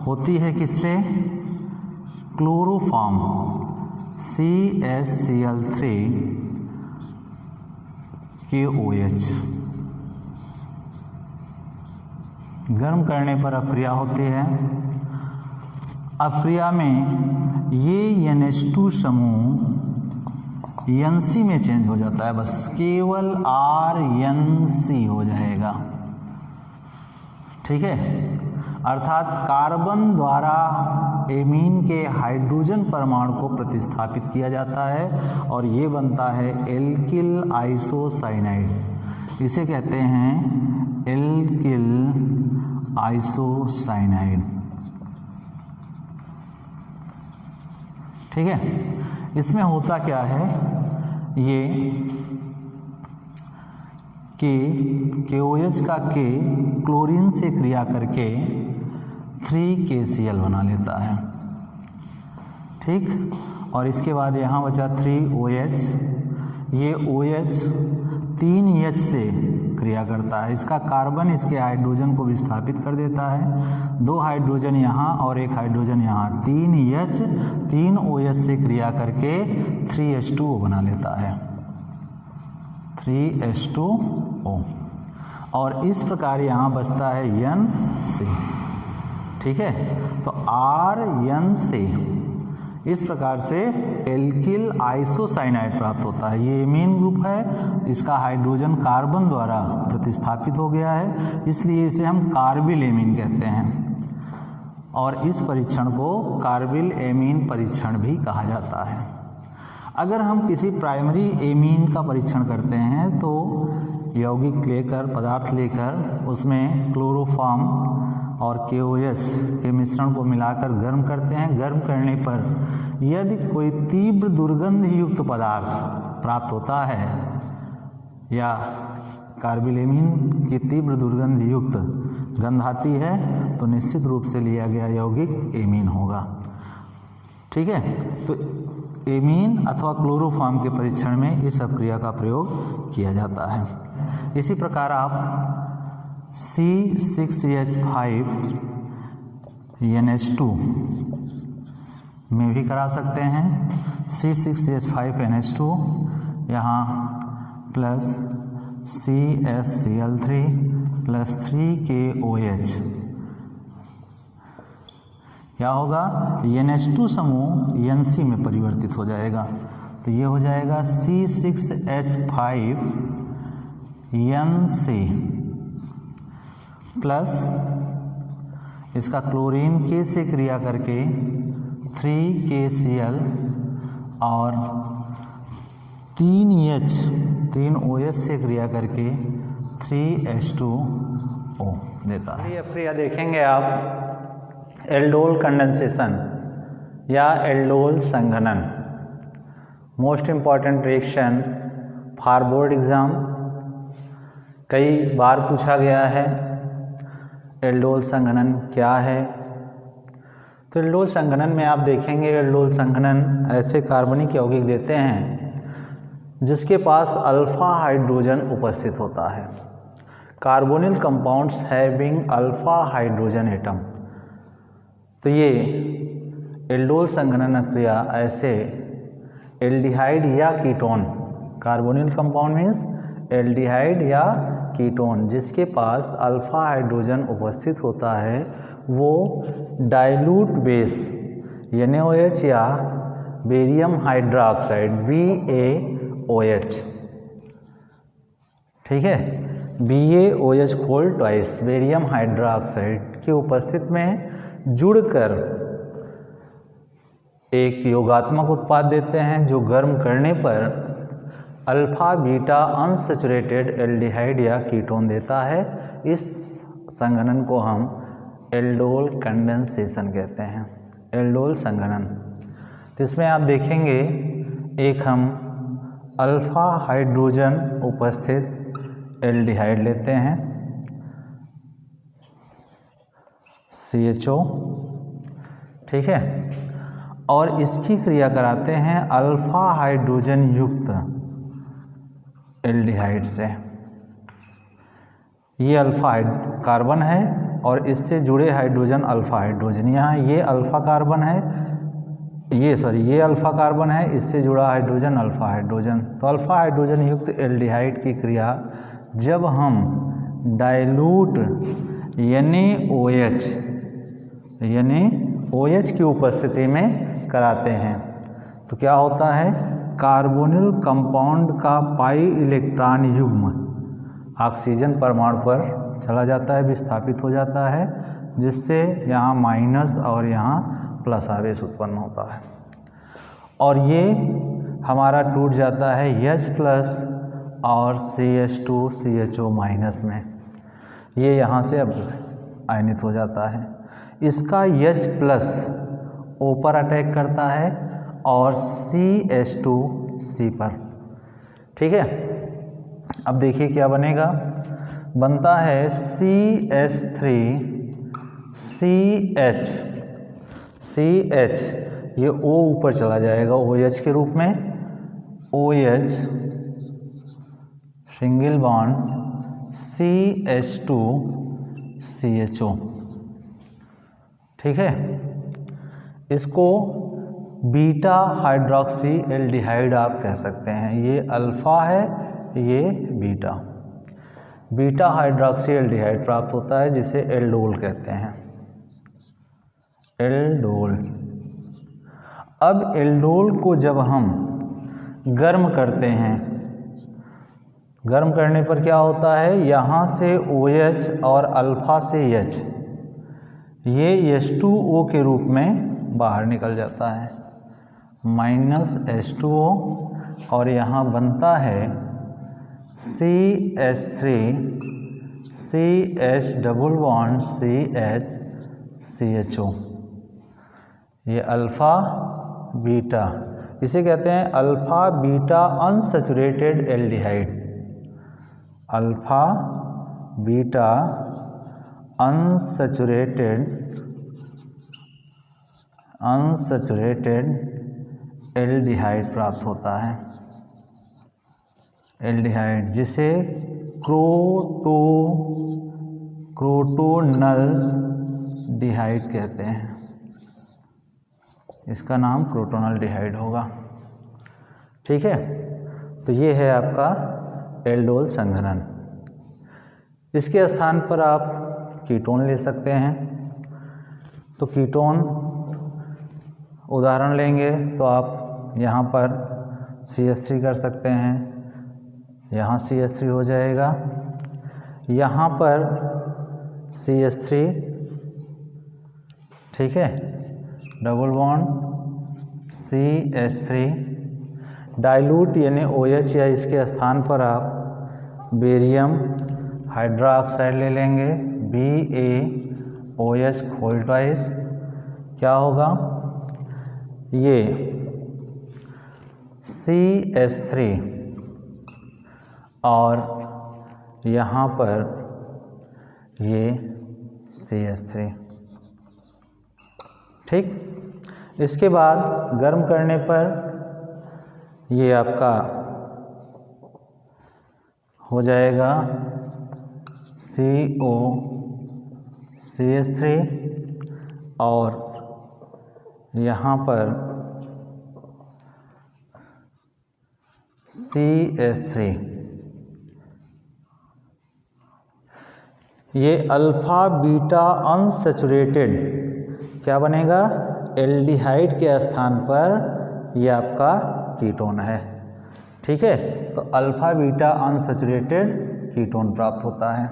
A: होती है किससे? Chloroform CH3KOH। गर्म करने पर अपक्रिया होती है। अपक्रिया में ये NH2 समूह NC में चेंज हो जाता है, बस केवल RNC हो जाएगा, ठीक है। अर्थात कार्बन द्वारा एमीन के हाइड्रोजन परमाणु को प्रतिस्थापित किया जाता है और ये बनता है एल्किल आइसोसाइनाइड। इसे कहते हैं एल्किल आइसोसाइनाइड, ठीक है। इसमें होता क्या है, ये KOH का K क्लोरीन से क्रिया करके 3KCl बना लेता है, ठीक। और इसके बाद यहाँ बचा 3OH। ये OH 3H से क्रिया करता है। इसका कार्बन इसके हाइड्रोजन को विस्थापित कर देता है। 2 हाइड्रोजन यहाँ और 1 हाइड्रोजन यहाँ, 3H 3OH से क्रिया करके 3H2O बना लेता है, 3H2O। और इस प्रकार यहाँ बचता है NC, ठीक है। तो RNC इस प्रकार से एल्किल आइसोसाइनाइड प्राप्त होता है। ये एमीन ग्रुप है, इसका हाइड्रोजन कार्बन द्वारा प्रतिस्थापित हो गया है, इसलिए इसे हम कार्बिल एमीन कहते हैं। और इस परीक्षण को कार्बिल एमीन परीक्षण भी कहा जाता है। अगर हम किसी प्राइमरी एमीन का परीक्षण करते हैं तो यौगिक लेकर, पदार्थ लेकर उसमें क्लोरोफॉर्म और KOH के मिश्रण को मिलाकर गर्म करते हैं। गर्म करने पर यदि कोई तीव्र दुर्गंध युक्त पदार्थ प्राप्त होता है या कार्बिल एमीन की तीव्र दुर्गंध युक्त गंध आती है तो निश्चित रूप से लिया गया यौगिक एमीन होगा, ठीक है। तो एमीन अथवा क्लोरोफॉर्म के परीक्षण में इस अपक्रिया का प्रयोग किया जाता है। इसी प्रकार आप C6H5 NH2 में भी करा सकते हैं, C6H5NH2 यहाँ प्लस CSCl3 प्लस 3KOH, क्या होगा, NH2 समूह NC में परिवर्तित हो जाएगा, तो ये हो जाएगा C6H5NC प्लस इसका क्लोरीन K से क्रिया करके 3KCl और 3OH से क्रिया करके 3H2O देता है। अब क्रिया देखेंगे आप एल्डोल कंडेंसेशन या एल्डोल संघनन, most important reaction for board exam, कई बार पूछा गया है एल्डोल संघनन क्या है। तो एल्डोल संघनन में आप देखेंगे, एल्डोल संघनन ऐसे कार्बनिक यौगिक देते हैं जिसके पास अल्फा हाइड्रोजन उपस्थित होता है, carbonyl compounds having alpha hydrogen atom. तो ये एल्डोल संघनन क्रिया ऐसे एल्डिहाइड या ketone, carbonyl compound means aldehyde या कीटोन जिसके पास अल्फा हाइड्रोजन उपस्थित होता है, वो डाइल्यूट बेस NaOH या बेरियम हाइड्रोक्साइड BaOH, ठीक है, BaOH खोल ट्वाइस बेरियम हाइड्रोक्साइड की उपस्थित में जुड़कर एक योगात्मक उत्पाद देते हैं जो गर्म करने पर अल्फा बीटा अनसैचुरेटेड एल्डिहाइड या कीटोन देता है। इस संघनन को हम एल्डोल कंडेंसेशन कहते हैं, एल्डोल संघनन। तो इसमें आप देखेंगे एक हम अल्फा हाइड्रोजन उपस्थित एल्डिहाइड लेते हैं CHO, ठीक है, और इसकी क्रिया कराते हैं अल्फा हाइड्रोजन युक्त एल्डिहाइड से। ये अल्फा कार्बन है और इससे जुड़े हाइड्रोजन अल्फा हाइड्रोजन, यहाँ ये अल्फा कार्बन है, ये अल्फा कार्बन है, इससे जुड़ा हाइड्रोजन अल्फा हाइड्रोजन। तो अल्फा हाइड्रोजन युक्त एल्डिहाइड की क्रिया जब हम डाइल्यूट NaOH की उपस्थिति में कराते हैं तो क्या होता है, कार्बोनिल कंपाउंड का पाई इलेक्ट्रॉन युग्म ऑक्सीजन परमाणु पर चला जाता है, विस्थापित हो जाता है, जिससे यहाँ माइनस और यहाँ प्लस आवेश उत्पन्न होता है और ये हमारा टूट जाता है H प्लस और CH2CHO माइनस में, ये यहाँ से अब आयनित हो जाता है। इसका H प्लस O पर अटैक करता है और CH2C पर, ठीक है। अब देखिए क्या बनेगा, बनता है CH, ये O ऊपर चला जाएगा OH के रूप में, OH सिंगल बॉन्ड CH2CHO, ठीक है। इसको बीटा हाइड्रोक्सी एल्डिहाइड आप कह सकते हैं, ये अल्फा है, ये बीटा हाइड्रोक्सी एल्डिहाइड प्राप्त होता है जिसे एल्डोल कहते हैं, एल्डोल। अब एल्डोल को जब हम गर्म करते हैं, गर्म करने पर क्या होता है, यहाँ से OH और अल्फा से H, ये H2O के रूप में बाहर निकल जाता है, माइनस H2O, और यहाँ बनता है CH3CH डबल बॉन्ड CHCHO, ये अल्फ़ा बीटा, इसे कहते हैं alpha beta unsaturated aldehyde, alpha beta unsaturated aldehyde प्राप्त होता है, एल्डिहाइड जिसे क्रोटोनल डिहाइड कहते हैं, इसका नाम क्रोटोनल्डिहाइड होगा। ठीक है, तो ये है आपका एल्डोल संघनन। इसके स्थान पर आप कीटोन ले सकते हैं। तो कीटोन उदाहरण लेंगे तो आप यहाँ पर CH3 कर सकते हैं, यहाँ CH3 हो जाएगा, यहाँ पर CH3, ठीक है, डबल बॉन्ड CH3, डाइल्यूट यानी OH या इसके स्थान पर आप बेरियम हाइड्रोक्साइड ले लेंगे, BaOH खोल ट्वाइस, क्या होगा ये CH3 और यहाँ पर ये CH3। ठीक, इसके बाद गर्म करने पर ये आपका हो जाएगा COCH3 और यहाँ पर CH3। ये अल्फा बीटा अनसैचुरेटेड क्या बनेगा, एल्डिहाइड के स्थान पर ये आपका कीटोन है। ठीक है, तो अल्फा बीटा अनसैचुरेटेड कीटोन प्राप्त होता है,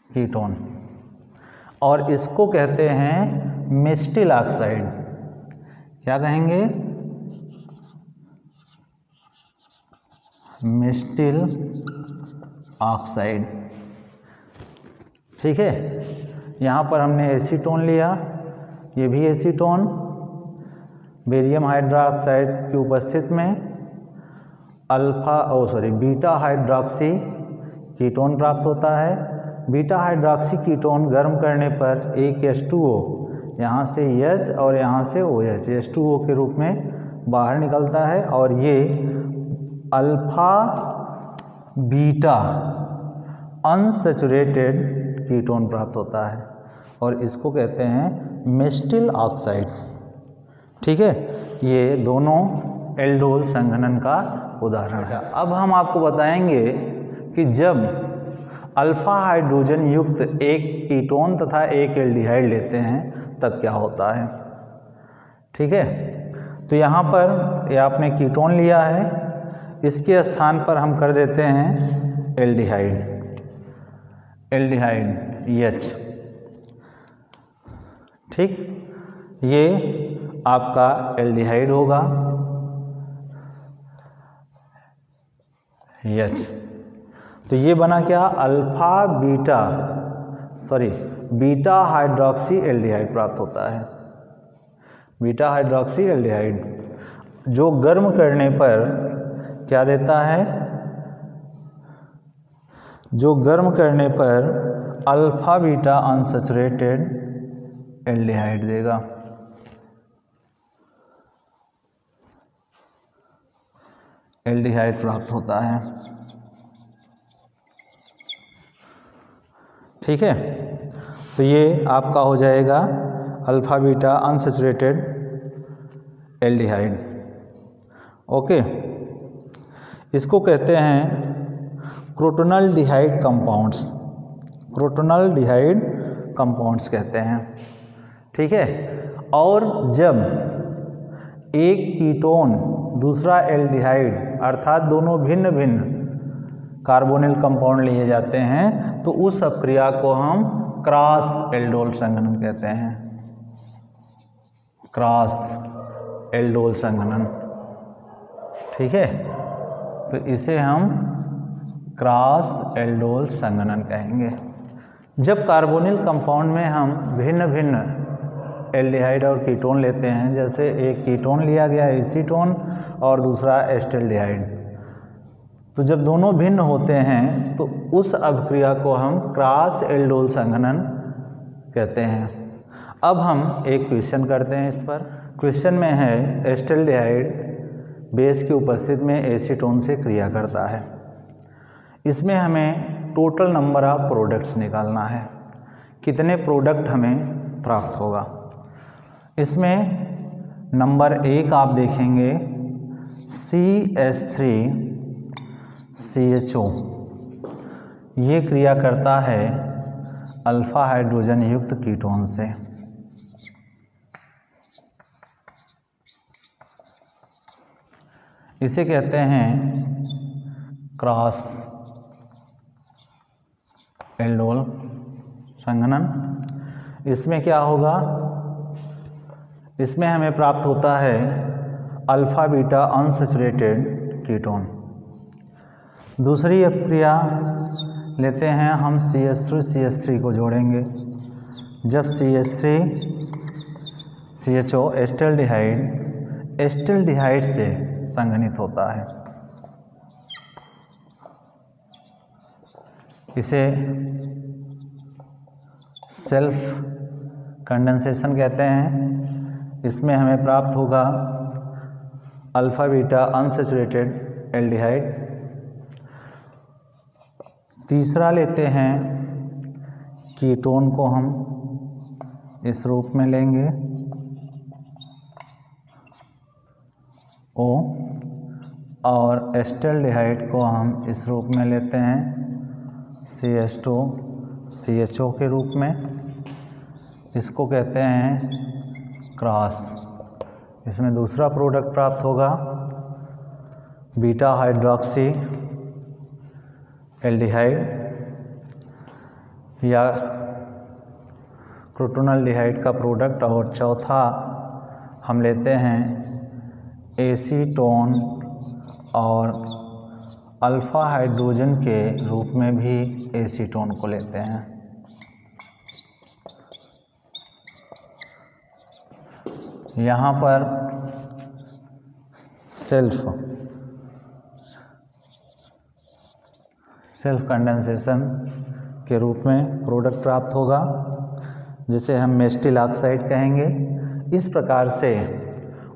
A: कीटोन, और इसको कहते हैं मेस्टिल ऑक्साइड। क्या कहेंगे, मेस्टिल ऑक्साइड। ठीक है, यहाँ पर हमने एसीटोन लिया, ये भी एसीटोन, बेरियम हाइड्रोक्साइड की उपस्थिति में बीटा हाइड्रोक्सी कीटोन प्राप्त होता है। बीटा हाइड्रोक्सी कीटोन गर्म करने पर एक H2O, यहाँ से H और यहाँ से OH H2O के रूप में बाहर निकलता है और ये अल्फा बीटा अनसैचुरेटेड कीटोन प्राप्त होता है और इसको कहते हैं मेस्टिल ऑक्साइड। ठीक है, ये दोनों एल्डोल संघनन का उदाहरण है। अब हम आपको बताएंगे कि जब अल्फा हाइड्रोजन युक्त एक कीटोन तथा एक एल्डिहाइड लेते हैं तब क्या होता है। ठीक है, तो यहाँ पर ये आपने कीटोन लिया है, इसके स्थान पर हम कर देते हैं एल्डिहाइड, H। ठीक, ये आपका एल्डिहाइड होगा H। तो ये बना क्या, बीटा हाइड्रोक्सी एल्डिहाइड प्राप्त होता है, बीटा हाइड्रोक्सी एल्डिहाइड, जो गर्म करने पर क्या देता है, जो गर्म करने पर अल्फा बीटा अनसैचुरेटेड एल्डिहाइड देगा। एल्डिहाइड प्राप्त होता है। ठीक है, तो ये आपका हो जाएगा alpha beta unsaturated aldehyde. Okay, इसको कहते हैं क्रोटोनल्डिहाइड कंपाउंड्स, क्रोटोनल्डिहाइड कंपाउंड्स कहते हैं। ठीक है, और जब एक कीटोन दूसरा एल्डिहाइड अर्थात दोनों भिन्न भिन्न कार्बोनिल कंपाउंड लिए जाते हैं तो उस अभिक्रिया को हम क्रॉस एल्डोल संघनन कहते हैं, क्रॉस एल्डोल संघनन। ठीक है, तो इसे हम क्रॉस एल्डोल संघनन कहेंगे। जब कार्बोनिल कंपाउंड में हम भिन्न भिन्न एल्डिहाइड और कीटोन लेते हैं, जैसे एक कीटोन लिया गया एसीटोन और दूसरा एस्टेल्डिहाइड, तो जब दोनों भिन्न होते हैं तो उस अभिक्रिया को हम क्रॉस एल्डोल संघनन कहते हैं। अब हम एक क्वेश्चन करते हैं इस पर। क्वेश्चन में है एस्टेल्डिहाइड बेस की उपस्थिति में एसीटोन से क्रिया करता है। इसमें हमें टोटल नंबर ऑफ प्रोडक्ट्स निकालना है, कितने प्रोडक्ट हमें प्राप्त होगा। इसमें नंबर 1 आप देखेंगे CH3CHO, ये क्रिया करता है अल्फा हाइड्रोजन युक्त कीटोन से। इसे कहते हैं क्रॉस एल्डोल संघनन। इसमें क्या होगा, इसमें हमें प्राप्त होता है अल्फा बीटा अनसैचुरेटेड कीटोन। दूसरी अपक्रिया लेते हैं हम CH3 को जोड़ेंगे। जब CH3CHO एस्टल्डिहाइड से संघनित होता है, इसे सेल्फ कंडेंसेशन कहते हैं। इसमें हमें प्राप्त होगा अल्फा बीटा अनसैचुरेटेड एल्डिहाइड। तीसरा लेते हैं कीटोन को हम इस रूप में लेंगे O, और एस्टल्डिहाइड को हम इस रूप में लेते हैं CH2CHO के रूप में। इसको कहते हैं क्रॉस। इसमें दूसरा प्रोडक्ट प्राप्त होगा बीटा हाइड्रोक्सी एल्डिहाइड या क्रोटोनल्डिहाइड का प्रोडक्ट। और चौथा हम लेते हैं एसीटोन और अल्फा हाइड्रोजन के रूप में भी एसीटोन को लेते हैं। यहाँ पर सेल्फ कंडेंसेशन के रूप में प्रोडक्ट प्राप्त होगा, जिसे हम मेस्टिल ऑक्साइड कहेंगे। इस प्रकार से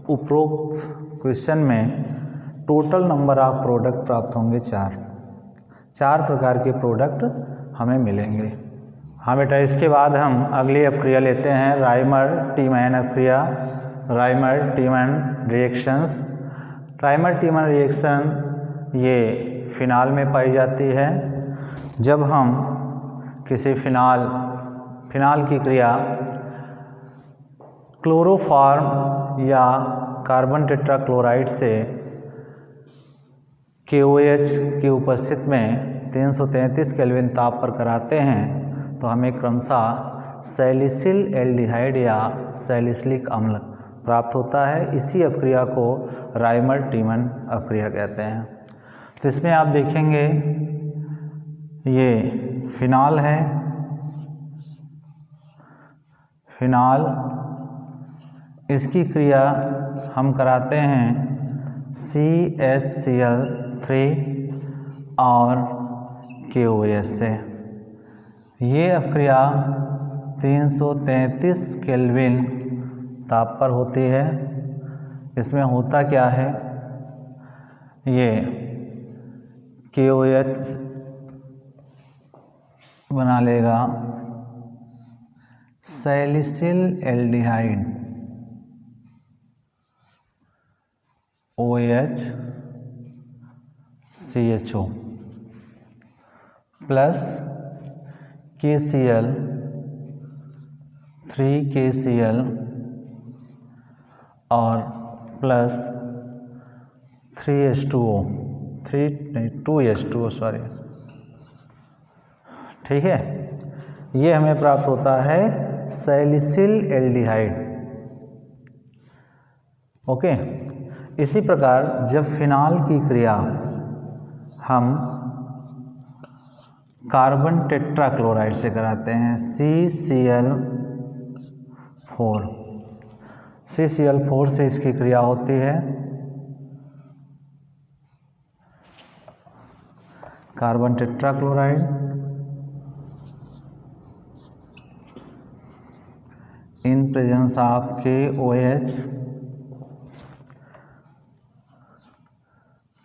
A: उपरोक्त क्वेश्चन में टोटल नंबर ऑफ प्रोडक्ट प्राप्त होंगे 4 प्रकार के प्रोडक्ट हमें मिलेंगे। हाँ बेटा, इसके बाद हम अगली अपक्रिया लेते हैं राइमर-टीमैन अपक्रिया, राइमर-टीमैन रिएक्शंस। राइमर-टीमैन रिएक्शन ये फिनाल में पाई जाती है। जब हम किसी फिनाल की क्रिया क्लोरोफॉर्म या कार्बन टेट्राक्लोराइड से KOH की उपस्थिति में 333 केल्विन ताप पर कराते हैं तो हमें क्रमशः सैलिसिल एल्डिहाइड या सैलिसिलिक अम्ल प्राप्त होता है। इसी अपक्रिया को राइमर-टीमैन अपक्रिया कहते हैं। तो इसमें आप देखेंगे ये फिनाल है, फिनाल इसकी क्रिया हम कराते हैं CHCl3 और KOH से। ये अपक्रिया 333 केल्विन ताप पर होती है। इसमें होता क्या है, ये KOH बना लेगा salicyl aldehyde OH CHO plus KCl 3KCl और प्लस 2H2O सॉरी, ठीक है। ये हमें प्राप्त होता है सैलिसिल एल्डिहाइड। ओके, इसी प्रकार जब फिनाल की क्रिया हम कार्बन टेट्राक्लोराइड से कराते हैं CCl4 से इसकी क्रिया होती है carbon tetrachloride in presence of KOH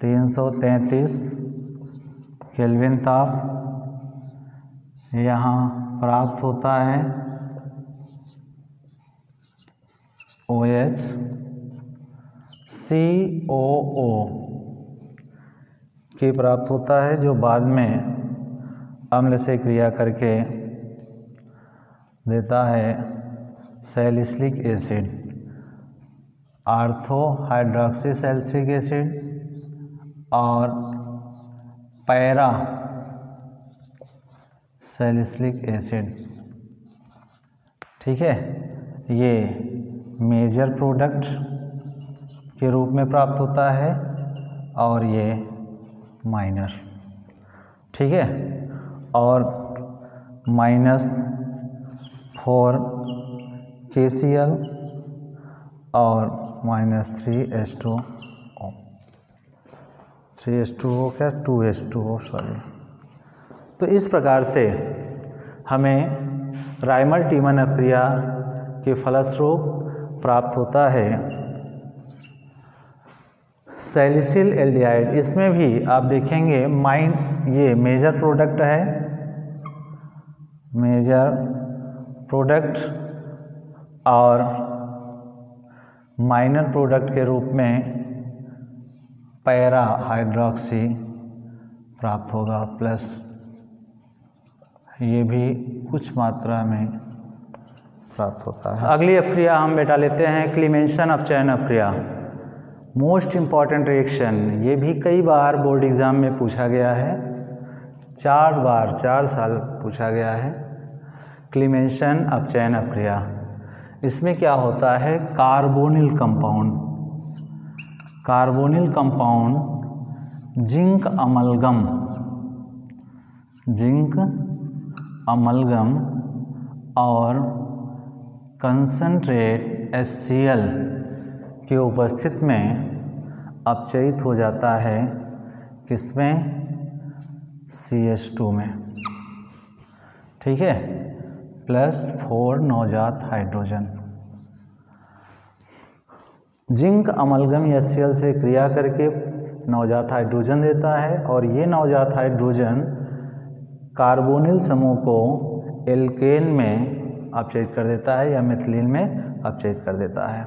A: 333 kelvin ताप यहाँ प्राप्त होता है OH COO की प्राप्त होता है, जो बाद में अम्ल से क्रिया करके देता है salicylic acid, ortho hydroxy salicylic acid और पैरा सैलिसिलिक एसिड। ठीक है, ये मेजर प्रोडक्ट के रूप में प्राप्त होता है और ये माइनर। ठीक है, और -4 KCl और -3H2O, 3H2O क्या 2H2O सॉरी। तो इस प्रकार से हमें राइमर टीमन अपक्रिया के फलस्वरूप प्राप्त होता है सैलिसिल एल्डिहाइड। इसमें भी आप देखेंगे ये मेजर प्रोडक्ट है, मेजर प्रोडक्ट, और माइनर प्रोडक्ट के रूप में पैरा हाइड्रोक्सी प्राप्त होगा, प्लस ये भी कुछ मात्रा में प्राप्त होता है। अगली अपक्रिया हम बेटा लेते हैं क्लीमेंशन अपचयन अपक्रिया। मोस्ट इम्पॉर्टेंट रिएक्शन, ये भी कई बार बोर्ड एग्ज़ाम में पूछा गया है, 4 बार 4 साल पूछा गया है। क्लीमेंशन अपचयन अपक्रिया, इसमें क्या होता है, कार्बोनिल कंपाउंड जिंक अमलगम और कंसंट्रेट HCl की उपस्थिति में अपचयित हो जाता है, किसमें, CH2 में। ठीक है, +4 नवजात हाइड्रोजन। जिंक अमलगम HCl से क्रिया करके नवजात हाइड्रोजन देता है, और ये नवजात हाइड्रोजन कार्बोनिल समूह को एल्केन में अपचयित कर देता है या मिथिलीन में अपचयित कर देता है।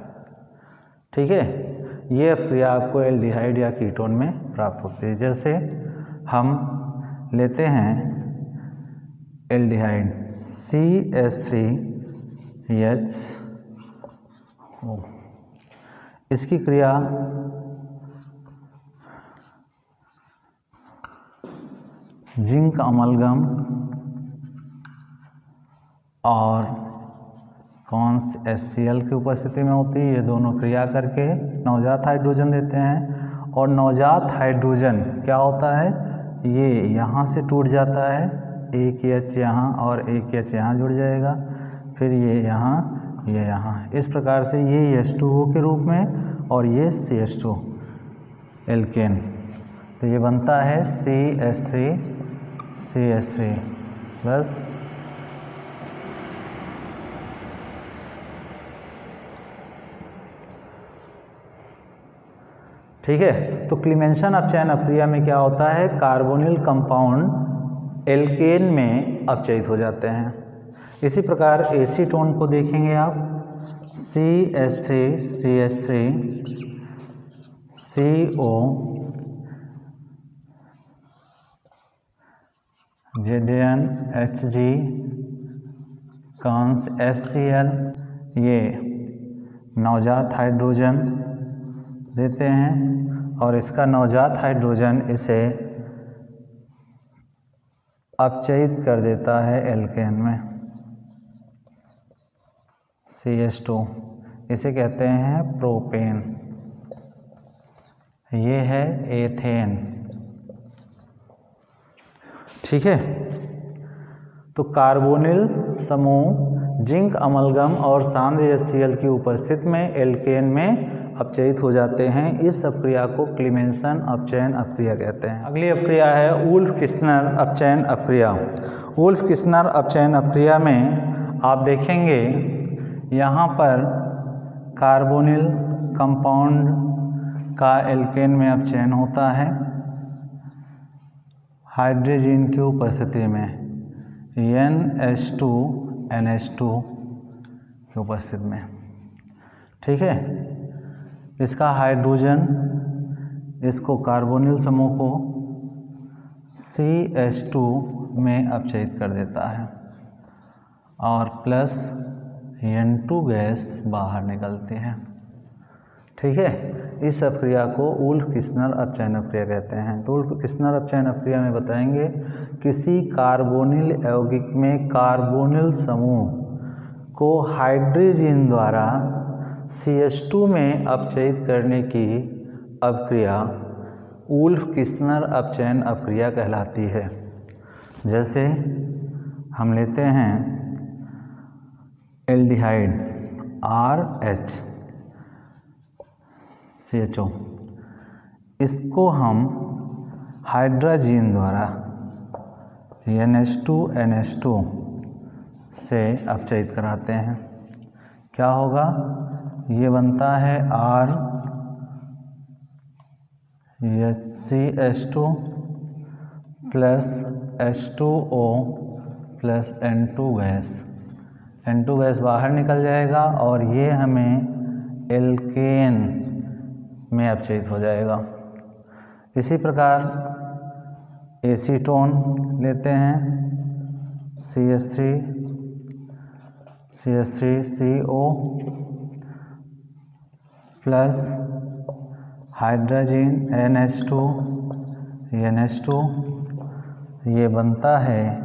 A: ठीक है, ये अपक्रिया आपको एल्डिहाइड या कीटोन में प्राप्त होती है। जैसे हम लेते हैं एल्डिहाइड CH3H, इसकी क्रिया जिंक अमलगम और कॉन्स HCl की उपस्थिति में होती है। ये दोनों क्रिया करके नवजात हाइड्रोजन देते हैं, और नवजात हाइड्रोजन क्या होता है, ये यहाँ से टूट जाता है, एक H यहाँ और एक H यहाँ जुड़ जाएगा, फिर ये यहाँ, इस प्रकार से ये H2O के रूप में और ये CH2 एल्केन। तो ये बनता है CH3 प्लस ठीक है। तो क्लीमेंशन अपचयन अपक्रिया में क्या होता है, कार्बोनिल कंपाउंड एल्केन में अपचयित हो जाते हैं। इसी प्रकार एसीटोन को देखेंगे आप, CH3CO ZnHg कॉन्स HCl, ये नवजात हाइड्रोजन देते हैं, और इसका नवजात हाइड्रोजन इसे अपचयित कर देता है एल्केन में, CH2, इसे कहते हैं प्रोपेन। ये है एथेन। ठीक है, तो कार्बोनिल समूह जिंक अमलगम और सांद्र HCl की उपस्थिति में एल्केन में अपचयित हो जाते हैं। इस अपक्रिया को क्लीमेंशन अपचयन अपक्रिया कहते हैं। अगली अपक्रिया है वुल्फ-किस्नर अपचयन अपक्रिया। वुल्फ-किस्नर अपचयन अपक्रिया में आप देखेंगे यहाँ पर कार्बोनिल कंपाउंड का एल्केन में अपचयन होता है हाइड्रोजन की उपस्थिति में। NH2NH2 की उपस्थिति में। ठीक है, इसका हाइड्रोजन इसको कार्बोनिल समूह को CH2 में अपचयित कर देता है और प्लस N2 गैस बाहर निकलती है। ठीक है, इस अपक्रिया को वुल्फ-किस्नर अपचयन अपक्रिया कहते हैं। तो वुल्फ-किस्नर अपचयन अपक्रिया में बताएंगे किसी कार्बोनिल यौगिक में कार्बोनिल समूह को हाइड्रोजन द्वारा CH2 में अपचयित करने की अपक्रिया वुल्फ-किस्नर अपचयन अपक्रिया कहलाती है। जैसे हम लेते हैं एल्डिहाइड RH CHO, इसको हम हाइड्रोजन द्वारा NH2NH2 से अपचयित कराते हैं। क्या होगा, ये बनता है CH2 plus H2O plus N2 gas. N2 gas बाहर निकल जाएगा और ये हमें एल्केन में अपचयित हो जाएगा। इसी प्रकार एसीटोन लेते हैं CH3CO प्लस हाइड्रोजन NH2 ये बनता है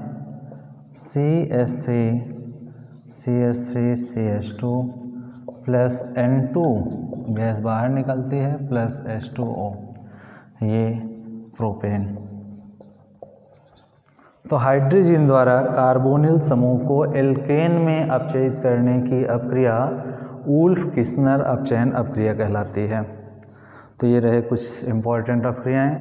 A: CH3CH2 प्लस N2 गैस बाहर निकलती है प्लस H2O, ये प्रोपेन। तो हाइड्रोजन द्वारा कार्बोनिल समूह को एल्केन में अपचयित करने की अपक्रिया वुल्फ-किस्नर अपचयन अपक्रिया कहलाती है। तो ये रहे कुछ इम्पॉर्टेंट अपक्रियाएँ।